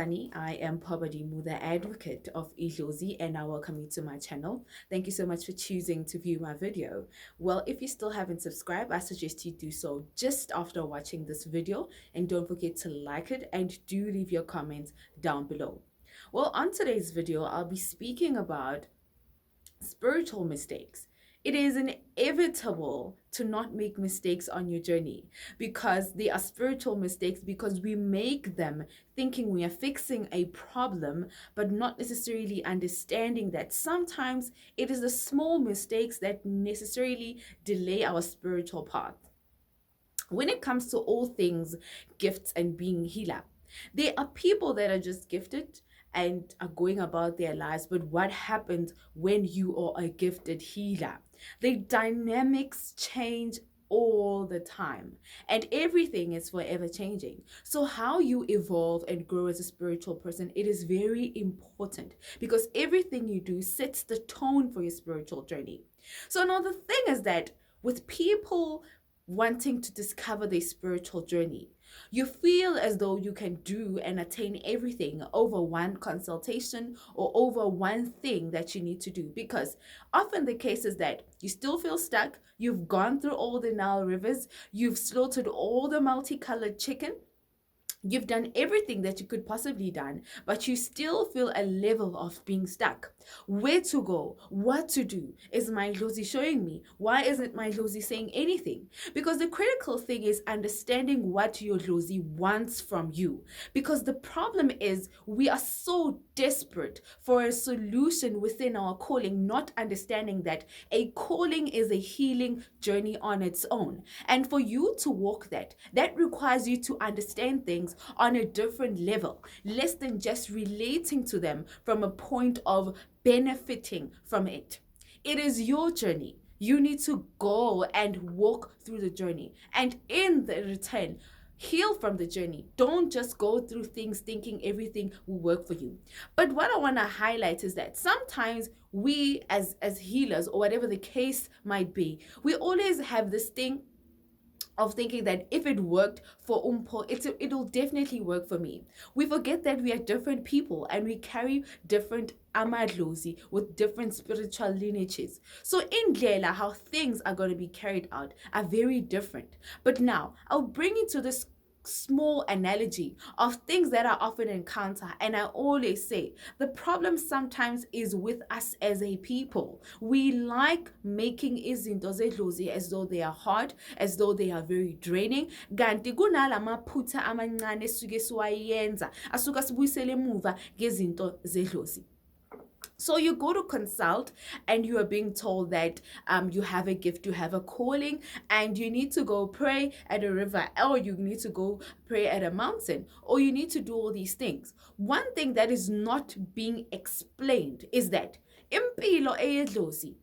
Thokozani. I am Poverty Mother Advocate of Idlozi and I welcome you to my channel. Thank you so much for choosing to view my video. Well, if you still haven't subscribed, I suggest you do so just after watching this video, and don't forget to like it and do leave your comments down below. Well, on today's video, I'll be speaking about spiritual mistakes. It is inevitable to not make mistakes on your journey, because they are spiritual mistakes, because we make them thinking we are fixing a problem, but not necessarily understanding that sometimes it is the small mistakes that necessarily delay our spiritual path. When it comes to all things gifts and being healer, there are people that are just gifted and are going about their lives, but what happens when you are a gifted healer? The dynamics change all the time, and everything is forever changing. So how you evolve and grow as a spiritual person, it is very important, because everything you do sets the tone for your spiritual journey. So now the thing is that with people wanting to discover their spiritual journey, you feel as though you can do and attain everything over one consultation or over one thing that you need to do, because often the case is that you still feel stuck. You've gone through all the Nile rivers, you've slaughtered all the multicolored chicken, you've done everything that you could possibly done, but you still feel a level of being stuck. Where to go? What to do? Is my Lozi showing me? Why isn't my Lozi saying anything? Because the critical thing is understanding what your Lozi wants from you. Because the problem is we are so desperate for a solution within our calling, not understanding that a calling is a healing journey on its own. And for you to walk that requires you to understand things on a different level, less than just relating to them from a point of benefiting from it. It is your journey. You need to go and walk through the journey, and in the return, heal from the journey. Don't just go through things thinking everything will work for you. But what I want to highlight is that sometimes we as healers, or whatever the case might be, we always have this thing of thinking that if it worked for Umpo, it'll definitely work for me. We forget that we are different people and we carry different amadlozi with different spiritual lineages. So in Lela, how things are going to be carried out are very different. But now I'll bring you to this small analogy of things that I often encounter, and I always say the problem sometimes is with us as a people. We like making izinto zedlozi as though they are hard, as though they are very draining. Kanti kunalamaphutha amancane esuke siwayenza asuka sibuyisele emuva ngezinto zedlozi. So you go to consult and you are being told that you have a gift, you have a calling, and you need to go pray at a river, or you need to go pray at a mountain, or you need to do all these things. One thing that is not being explained is that impilo eyedlozi,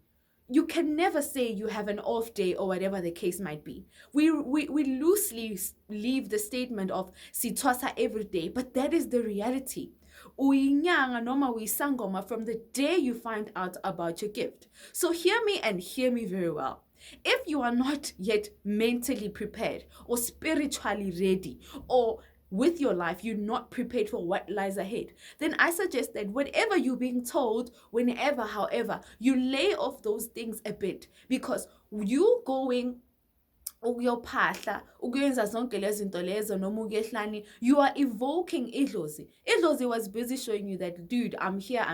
you can never say you have an off day or whatever the case might be. We loosely leave the statement of sitwasa every day, but that is the reality. Uyinyanga noma uyisangoma from the day you find out about your gift. So hear me and hear me very well. If you are not yet mentally prepared or spiritually ready, or with your life, you're not prepared for what lies ahead, then I suggest that whatever you're being told, whenever, however, you lay off those things a bit, because you going ukuyophahla ukuyenza zonke lezi zinto lezo noma ukuyehlani, you are evoking idlozi. Idlozi was busy showing you that, dude, I'm here.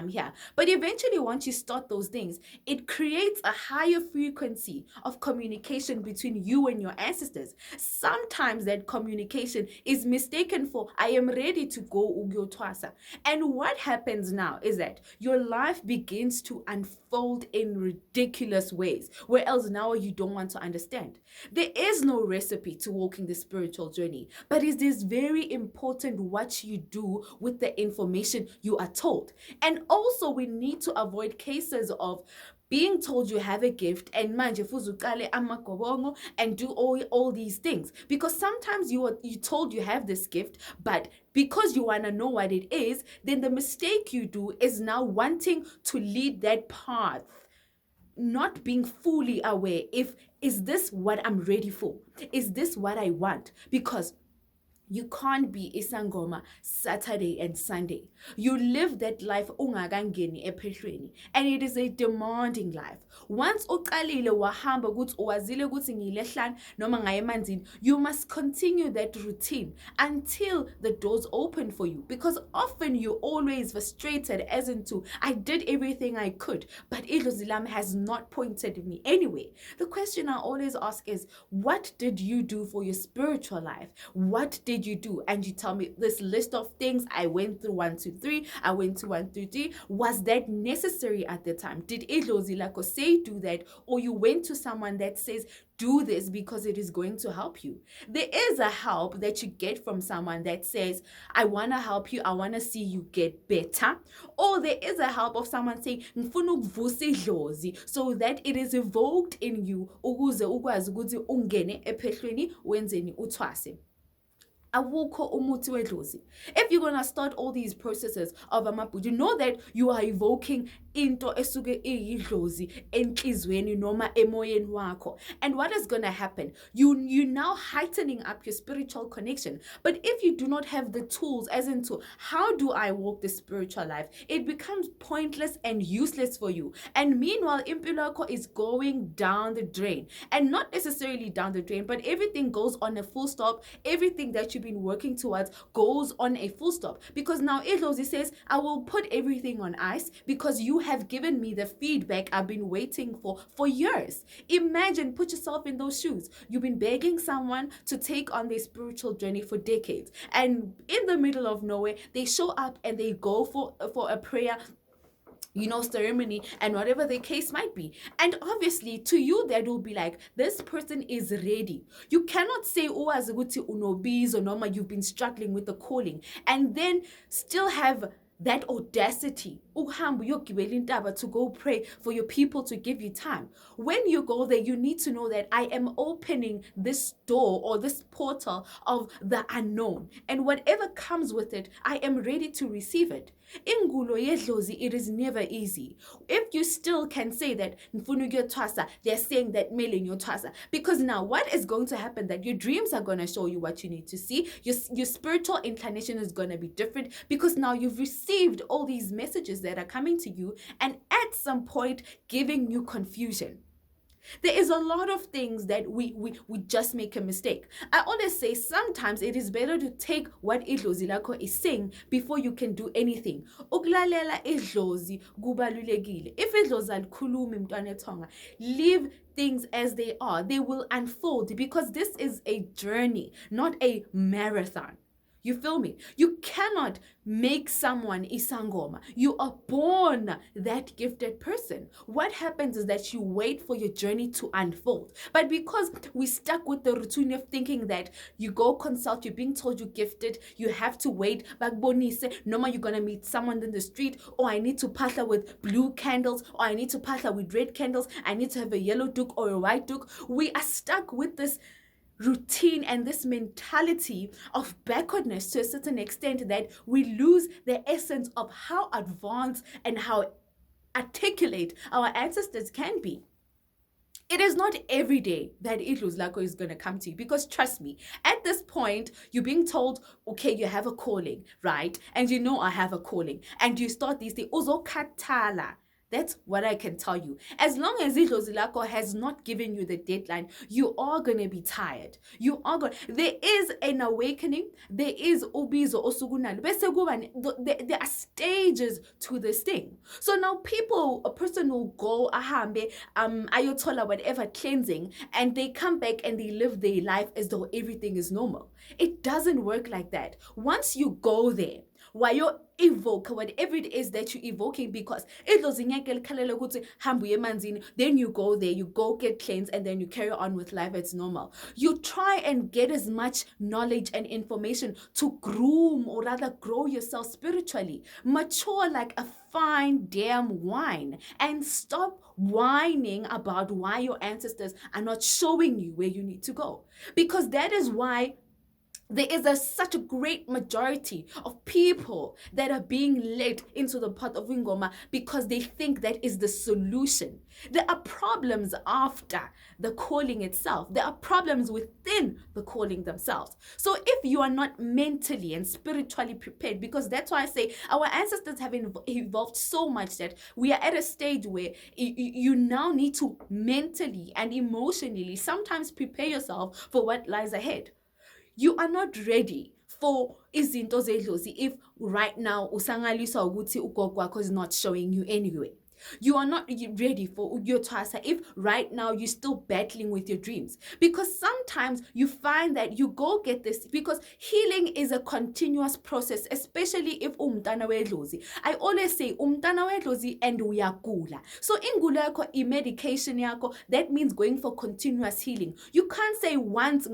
But eventually, once you start those things, it creates a higher frequency of communication between you and your ancestors. Sometimes that communication is mistaken for, I am ready to go ukuyotwasa. And what happens now is that your life begins to unfold in ridiculous ways, where else now you don't want to understand. There is no recipe to walking the spiritual journey, but it is very important what you do with the information you are told. And also, we need to avoid cases of being told you have a gift and manje fuzu uqale amagobongo and do all these things, because sometimes you told you have this gift, but because you want to know what it is, then the mistake you do is now wanting to lead that path, not being fully aware if, is this what I'm ready for? Is this what I want? Because You can't be isangoma Saturday and Sunday. You live that life ungakangeni ephehlweni, and it is a demanding life. Once uqalile wahamba ukuthi uwazile ukuthi ngilehlana noma ngaye emanzini, you must continue that routine until the doors open for you, because often you're always frustrated as into I did everything I could, but idlozi lami has not pointed me anyway. The question I always ask is, what did you do for your spiritual life? What did you do? And you tell me this list of things I went through 1, 2, 3. I went to 1, 2, 3. Was that necessary at the time? Did idlozi lakho say do that, or you went to someone that says do this because it is going to help you? There is a help that you get from someone that says, I want to help you, I want to see you get better. Or there is a help of someone saying, ngifuna ukuvusa idlozi, so that it is evoked in you ukuze ukwazi ukuthi ungene ephehlweni wenzeni uthwase. Awukho umuthi wedlozi. If you're gonna start all these processes of amabhudu, you know that you are evoking into esuke iyidlozi enhlizweni noma emoyeni wakho. And what is gonna happen? You now heightening up your spiritual connection. But if you do not have the tools, as into how do I walk the spiritual life, it becomes pointless and useless for you. And meanwhile, impilo yakho is going down the drain, and not necessarily down the drain, but everything goes on a full stop. Everything that you been working towards goes on a full stop, because now idlozi says, I will put everything on ice because you have given me the feedback I've been waiting for years. Imagine, put yourself in those shoes. You've been begging someone to take on their spiritual journey for decades, and in the middle of nowhere they show up and they go for a prayer, ceremony, and whatever the case might be. And obviously, to you, that will be like, this person is ready. You cannot say, unobizo noma, you've been struggling with the calling, and then still have that audacity to go pray for your people to give you time. When you go there, you need to know that I am opening this door or this portal of the unknown, and whatever comes with it, I am ready to receive it. Ingulo yedlozi, it is never easy. If you still can say that they're saying that because now what is going to happen, that your dreams are going to show you what you need to see. Your spiritual inclination is going to be different, because now you've received all these messages that are coming to you, and at some point giving you confusion. There is a lot of things that we just make a mistake. I always say sometimes it is better to take what idlozi lakho is saying before you can do anything. Ukulalela idlozi kubalulekile. If idlozi alikhulumi mntwana ethonga, leave things as they are. They will unfold, because this is a journey, not a marathon. You feel me? You cannot make someone isangoma. You are born that gifted person. What happens is that you wait for your journey to unfold. But because we stuck with the routine of thinking that you go consult, you're being told you're gifted, you have to wait, bagbonise, noma you're gonna meet someone in the street, or I need to partner with blue candles, or I need to partner with red candles, I need to have a yellow duke or a white duke. We are stuck with this routine and this mentality of backwardness to a certain extent that we lose the essence of how advanced and how articulate our ancestors can be. It is not every day that idlozi lakho is going to come to you, because trust me, at this point, you're being told, okay, you have a calling, right? And you know I have a calling. And you start these things, uzokhathala. That's what I can tell you. As long as idlozi lakho has not given you the deadline, you are going to be tired. There is an awakening. There is ubizo osugunalo. There are stages to this thing. So now a person will go ahambe ayotola whatever cleansing, and they come back and they live their life as though everything is normal. It doesn't work like that. Once you go there, while you evoke whatever it is that you're evoking, because then you go there, you go get cleansed, and then you carry on with life as normal. You try and get as much knowledge and information to groom, or rather grow yourself spiritually. Mature like a fine damn wine, and stop whining about why your ancestors are not showing you where you need to go. Because that is why there is such a great majority of people that are being led into the path of ingoma because they think that is the solution. There are problems after the calling itself. There are problems within the calling themselves. So if you are not mentally and spiritually prepared, because that's why I say our ancestors have evolved so much that we are at a stage where you now need to mentally and emotionally sometimes prepare yourself for what lies ahead. You are not ready for izinto zedlozi if right now usangaliswa ukuthi ugogo wakho is not showing you anyway. You are not ready for your task if right now you're still battling with your dreams. Because sometimes you find that you go get this, because healing is a continuous process, especially if umntana wedlozi. I always say umntana wedlozi and uyagula. So ingula yakho i-medication yakho, that means going for continuous healing. You can't say once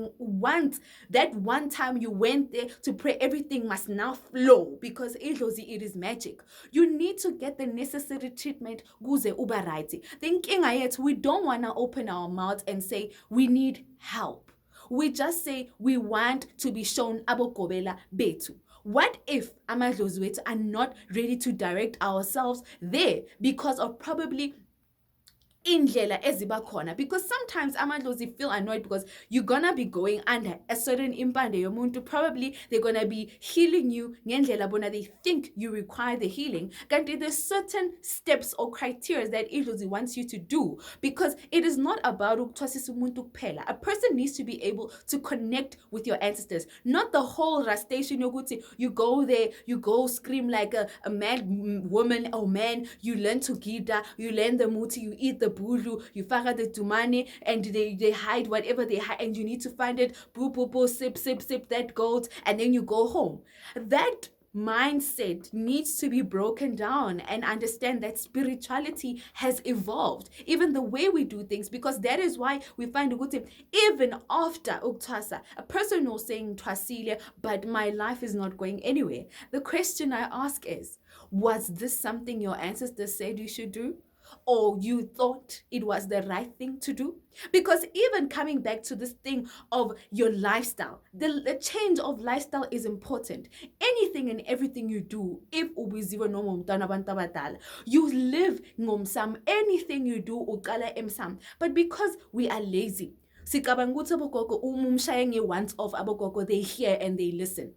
that one time you went there to pray, everything must now flow, because idlozi, it is magic. You need to get the necessary treatment kuze uba right. The inkinga yethu, we don't want to open our mouth and say we need help. We just say we want to be shown abokobela betu. What if amadlozi wethu are not ready to direct ourselves there because of probably indlela eziba khona? Because sometimes amadlozi feel annoyed because you're gonna be going under a certain impande yomuntu. Probably they're gonna be healing you ngendlela bona they think you require the healing. Kanti there's certain steps or criteria that idlozi wants you to do, because it is not about ukuthwasisa umuntu kuphela. A person needs to be able to connect with your ancestors, not the whole rastation yokuthi you go there, you go scream like a mad woman or man, you learn to gida, you learn the muti, you eat the bulu, you faka the tumane, and they hide whatever they hide, and you need to find it, boo boo boo, sip sip sip that gold, and then you go home. That mindset needs to be broken down and understand that spirituality has evolved, even the way we do things, because that is why we find ukuthi even after uktasa, a person will saying twasile, but my life is not going anywhere. The question I ask is, was this something your ancestors said you should do? Or you thought it was the right thing to do? Because even coming back to this thing of your lifestyle, the change of lifestyle is important. Anything and everything you do, if ubiziwe noma umntwana abantu abadala, you live ngomsam. Anything you do uqala emsam. But because we are lazy, sicabanga ukuthi abogogo uma umshaye nge-once off, abogogo they hear and they listen.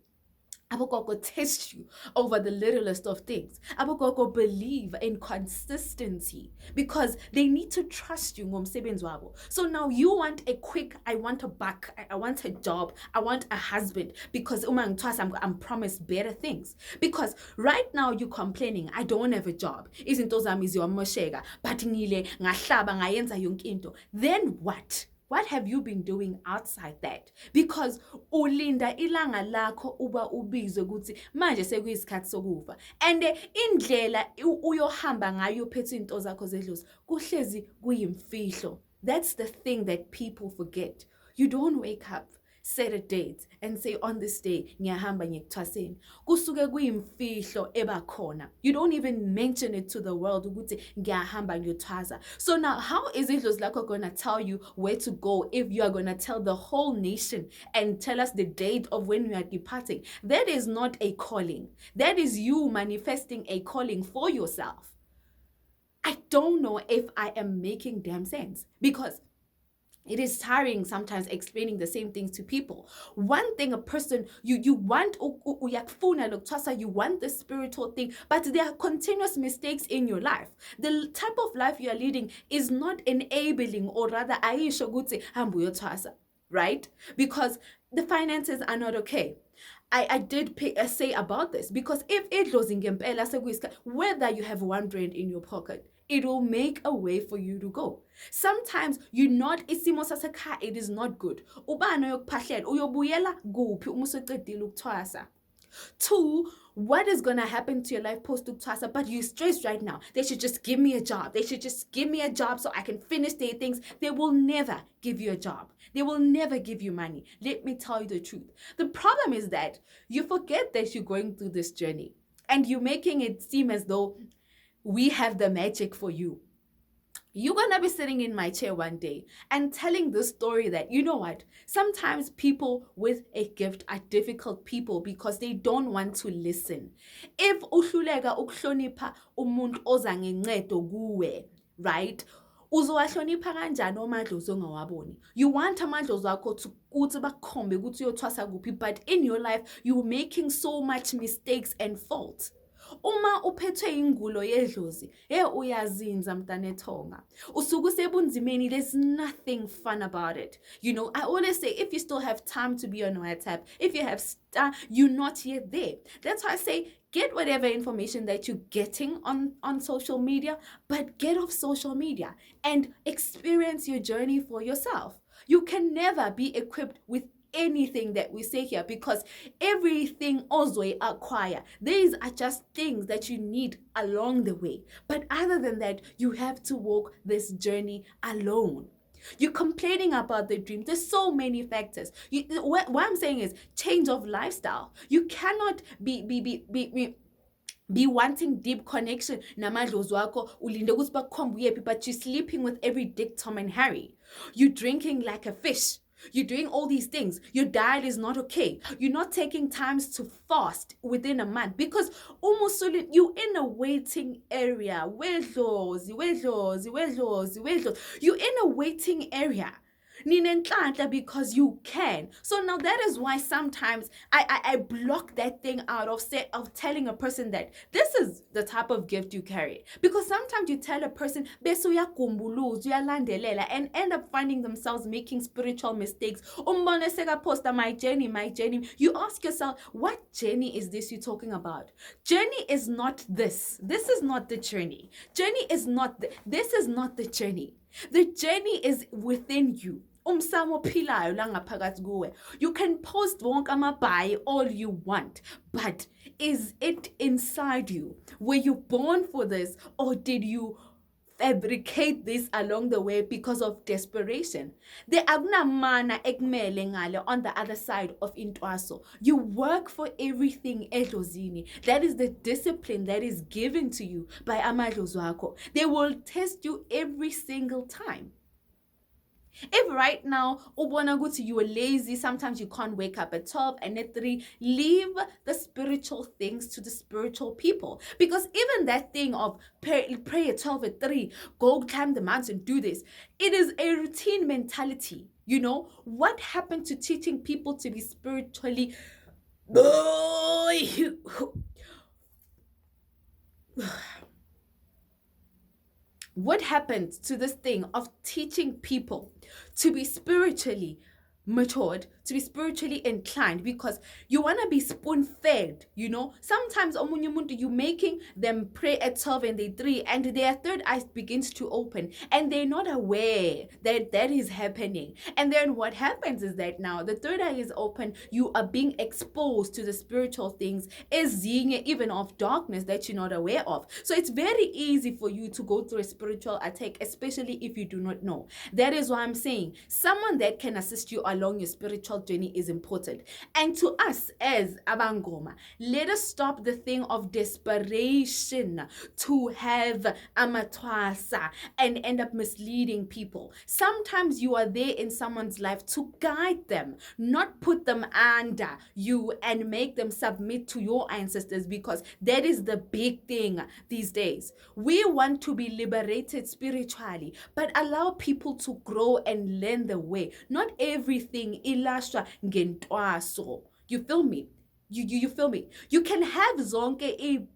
Abogogo test you over the littlest of things. Abogogo believe in consistency because they need to trust you ngomsebenzi wabo. So now you want a quick, I want a buck, I want a job, I want a husband, because I'm promised better things. Because right now you're complaining, I don't have a job. Izinto zami ziyomosheka, but ngile ngahlaba ngayenza yonke into. Then what? What have you been doing outside that? Because ulinda ilanga lakho uba ubizwe ukuthi manje sekuyisikhathi sokufa. And indlela uyohamba ngayo uphethe into zakho zedlozi kuhlezi kuyimfihlo. That's the thing that people forget. You don't wake up, set a date and say on this day ngiyahamba ngikuthwaseni. Kusuke kuyimfihlo ebakhona. You don't even mention it to the world ukuthi ngiyahamba ngiyothwasa. So now how is idlozi lakho going to tell you where to go if you are going to tell the whole nation and tell us the date of when you are departing? That is not a calling. That is you manifesting a calling for yourself. I don't know if I am making damn sense, because it is tiring sometimes explaining the same things to people. One thing, a person, you want uyakufuna lokutwasa, you want the spiritual thing, but there are continuous mistakes in your life. The type of life you are leading is not enabling, or rather ayisho ukuthi hamba uyotwasa, right? Because the finances are not okay. I did say about this, because if idlozi ngempela sekuyisikhathi, whether you have R1 in your pocket, it will make a way for you to go. Sometimes you're not isimo sasekhaya, it is not good. Ubani oyokuphahlela uyobuyela kuphi uma usuqedile ukuthwasa? 2, what is going to happen to your life post ukuthwasa? But you're stressed right now. They should just give me a job. They should just give me a job so I can finish their things. They will never give you a job. They will never give you money. Let me tell you the truth. The problem is that you forget that you're going through this journey, and you're making it seem as though we have the magic for you. You're gonna be sitting in my chair one day and telling this story that, you know what, sometimes people with a gift are difficult people because they don't want to listen. If uhluleka ukuhlonipha umuntu oza ngencedo kuwe, right? Uzowahlonipha kanjani amadlozi ongawaboni? You want amadlozi akho to ukuthi bakukhombe ukuthi uyothwasa kuphi, but in your life you're making so much mistakes and faults. Uma uphethwe ingulo yedlozi, uyazinza mntanethonga. Usuke usebunzimeni, there's nothing fun about it. You know, I always say, if you still have time to be on WhatsApp, if you have you're not yet there. That's why I say, get whatever information that you're getting on social media, but get off social media and experience your journey for yourself. You can never be equipped with anything that we say here, because everything also acquire. These are just things that you need along the way. But other than that, you have to walk this journey alone. You're complaining about the dream. There's so many factors. What I'm saying is change of lifestyle. You cannot be wanting deep connection namadlozi wakho ulinde ukuthi bakukhombe uyephi, but you're sleeping with every Dick, Tom and Harry. You're drinking like a fish. You're doing all these things. Your diet is not okay. You're not taking times to fast within a month because almost you're in a waiting area. You're in a waiting area. Because you can. So now that is why sometimes I block that thing out of telling a person that this is the type of gift you carry. Because sometimes you tell a person and end up finding themselves making spiritual mistakes. My journey. You ask yourself, what journey is this you're talking about? Journey is not this. This is not the journey. Journey is not this is not the journey. The journey is within you. You can post wonke amabhayi all you want, but is it inside you? Were you born for this, or did you fabricate this along the way because of desperation? There akunamana ekumele ngale on the other side of intwaso. You work for everything edlozini. That is the discipline that is given to you by amadlozi wakho. They will test you every single time. If right now you are lazy, sometimes you can't wake up at 12 and at 3, leave the spiritual things to the spiritual people. Because even that thing of pray at 12 at 3, go climb the mountain, do this, it is a routine mentality. You know, what happened to teaching people to be spiritually what happened to this thing of teaching people to be spiritually matured, to be spiritually inclined? Because you want to be spoon-fed, you know. Sometimes you're making them pray at 12 and they 3, and their third eye begins to open and they're not aware that that is happening. And then what happens is that now the third eye is open, you are being exposed to the spiritual things, is seeing even of darkness that you're not aware of. So it's very easy for you to go through a spiritual attack, especially if you do not know. That is why I'm saying someone that can assist you along your spiritual journey is important. And to us as abangoma, let us stop the thing of desperation to have amatwasa and end up misleading people. Sometimes you are there in someone's life to guide them, not put them under you and make them submit to your ancestors, because that is the big thing these days. We want to be liberated spiritually, but allow people to grow and learn the way. Not everything ilashwa ngentwaso. You feel me? You feel me? You can have zonke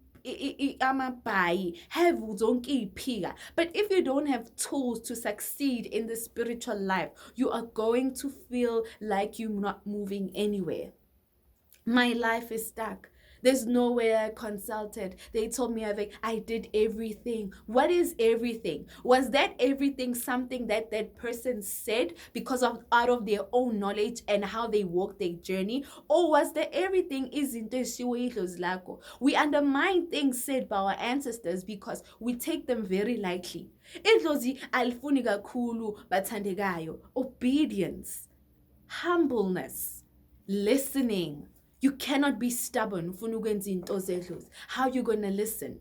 amabhayi, have zonke iphika, but if you don't have tools to succeed in the spiritual life, you are going to feel like you're not moving anywhere. My life is stuck. There's nowhere I consulted. They told me I did everything. What is everything? Was that everything something that that person said because of out of their own knowledge and how they walked their journey? Or was that everything isn't lako? We undermine things said by our ancestors because we take them very lightly. Idlozi alifuni kakhulu bathandekayo. Obedience, humbleness, listening. You cannot be stubborn. How are you going to listen?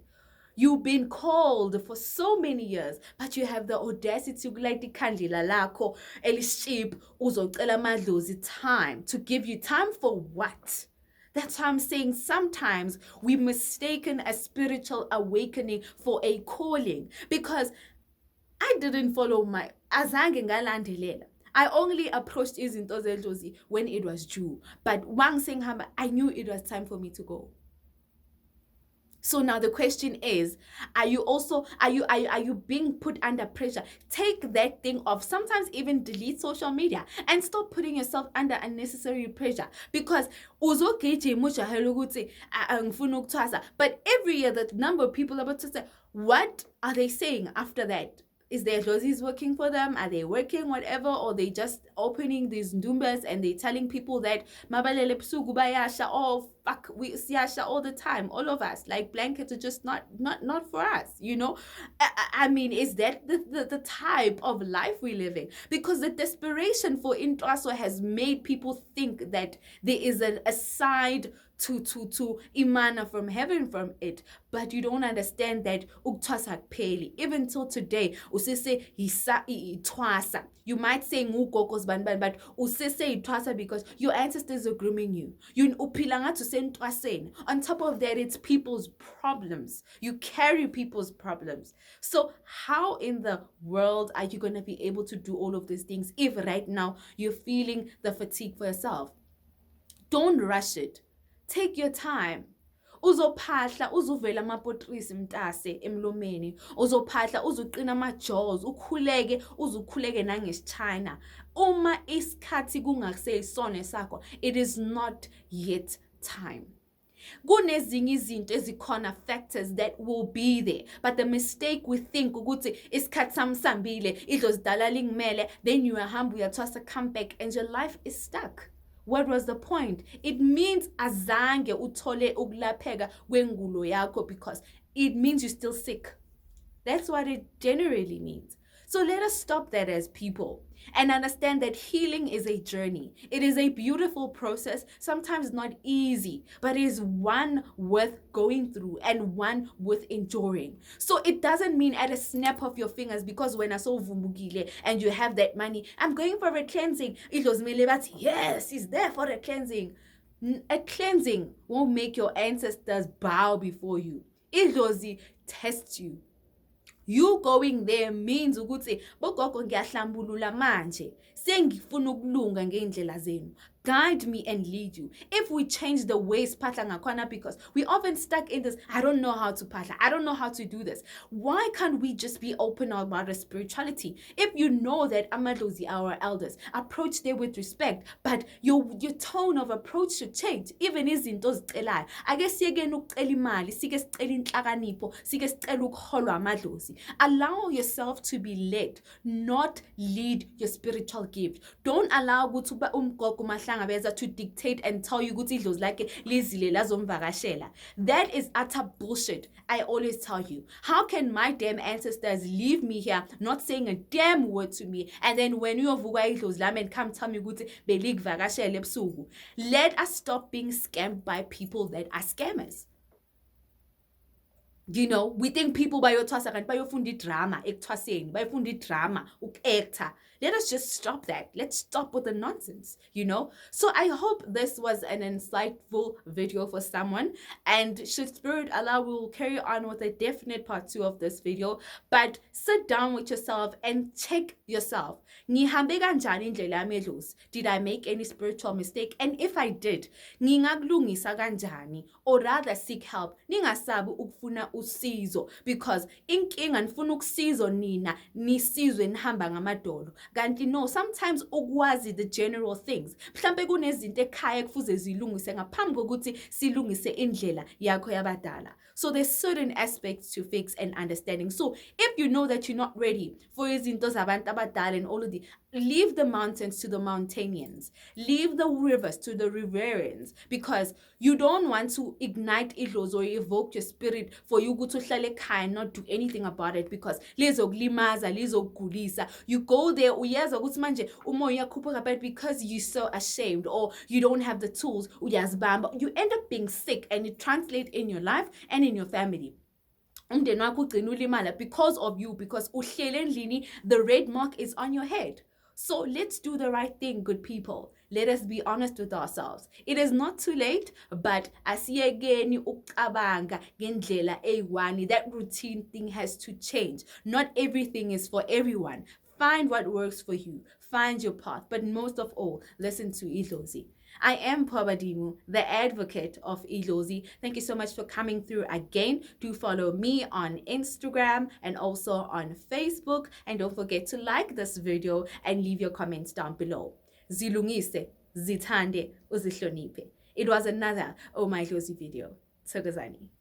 You've been called for so many years, but you have the audacity to like the candila lakho eliship uzocela amadlozi time to give you time for what? That's why I'm saying sometimes we mistaken a spiritual awakening for a calling, because I didn't follow my azange ngalandelela. I only approached izinto zedlozi when it was due. But wang sengihamba, I knew it was time for me to go. So now the question is, are you being put under pressure? Take that thing off. Sometimes even delete social media and stop putting yourself under unnecessary pressure, because but every year the number of people about to say, what are they saying after that? Is their dlozis working for them? Are they working whatever? Or they just opening these numbers and they telling people that mabalele busuku bayasha, oh fuck, we siyasha all the time, all of us, like blankets are just not for us, you know? I mean, is that the type of life we're living? Because the desperation for intwaso has made people think that there is a side to imana from heaven from it, but you don't understand that ukthwasa kupheli. Even till today usese ithwasa. You might say ngugogos banban, but usese ithwasa because your ancestors are grooming you. You uphila ngathi usentwaseni. On top of that, it's people's problems. You carry people's problems. So how in the world are you going to be able to do all of these things if right now you're feeling the fatigue for yourself? Don't rush it. Take your time. Uzophahla uzuvela amapotrisi mntase emlomeni, uzophahla uzuqina ama-jaws, ukhuleke uzukhuleke nangesichina. Uma isikhathi kungaseyisona sakho, it is not yet time. Kunezinye izinto ezikhona factors that will be there, but the mistake we think ukuthi isikhathi sami sambile idlozi dala lingimele, then you ahamba uyathwasa come back and your life is stuck. What was the point? It means azange uthole ukulapheka kwengulo yakho, because it means you're still sick. That's what it generally means. So let us stop that as people and understand that healing is a journey. It is a beautiful process, sometimes not easy, but it is one worth going through and one worth enduring. So it doesn't mean at a snap of your fingers, because when I saw vumbugile and you have that money, I'm going for a cleansing. It was yes, it's there for a cleansing. A cleansing won't make your ancestors bow before you. Idlozi tests you. You going there means ukuthi bogogo ngiyahlambulula manje, sengifuna ukulunga ngeindlela zenu. Guide me and lead you. If we change the ways phahla ngakhona, because we often stuck in this, I don't know how to phahla, I don't know how to do this. Why can't we just be open about our spirituality? If you know that amadlozi, our elders, approach them with respect, but your tone of approach should change. Even izinto ozicelayo, ake siyekeni ukucela imali, sike sicela inhlakanipho, sike sicela ukuholwa amadlozi. Allow yourself to be led, not lead your spiritual gift. Don't allow ukuthi umgogo mahlangabeza to dictate and tell you ukuthi idlozi lakhe lizile lazomvakashela. That is utter bullshit. I always tell you, how can my damn ancestors leave me here not saying a damn word to me, and then when uyovuka idlozi lami and come tell me ukuthi belikuvakashela ebusuku? Let us stop being scammed by people that are scammers. You know, we think people bayothwasa kanti bayofunda idrama ekuthwaseni, bayofunda idrama uku-actor. Let us just stop that. Let's stop with the nonsense, you know? So I hope this was an insightful video for someone, and should Spirit allow, we will carry on with a definite part 2 of this video. But sit down with yourself and check yourself. Ngihambe kanjani indlela yami edlozi? Did I make any spiritual mistake? And if I did, ngingakulungisa kanjani? Or rather seek help. Ningasabi ukufuna usizo, because inkinga nifuna ukusizo nina nisizwe nihamba ngamadolo. Kanti no, sometimes ukwazi the general things. Mhlambe kunezinto ekhaya kufuze zilungise ngaphambi kokuthi silungise indlela yakho yabadala. So there's certain aspects to fix and understanding. So if you know that you're not ready for izinto zabantu abadala and all of the, leave the mountains to the mountainians. Leave the rivers to the riverines, because you don't want to ignite idlozi or evoke your spirit for you to hlale ekhaya and not do anything about it, because lizokulimaza, lizokugulisa. You go there uyezwa ukuthi manje umoya uyakhuphuka, but because you're so ashamed or you don't have the tools, uyazibamba, you end up being sick, and it translates in your life and in your family. umndeni wakho ugcina ulimala because of you, because uhlele endlini, the red mark is on your head. So let's do the right thing, good people. Let us be honest with ourselves. It is not too late, but asiyekeni ukucabanga ngendlela eyi-one. That routine thing has to change. Not everything is for everyone. Find what works for you. Find your path. But most of all, listen to Idlozi. I am Pabadimu, the advocate of Idlozi. Thank you so much for coming through again. Do follow me on Instagram and also on Facebook. And don't forget to like this video and leave your comments down below. Zilungise, zithande, uzihloniphe. It was another Oh My Idlozi video. Thokozani.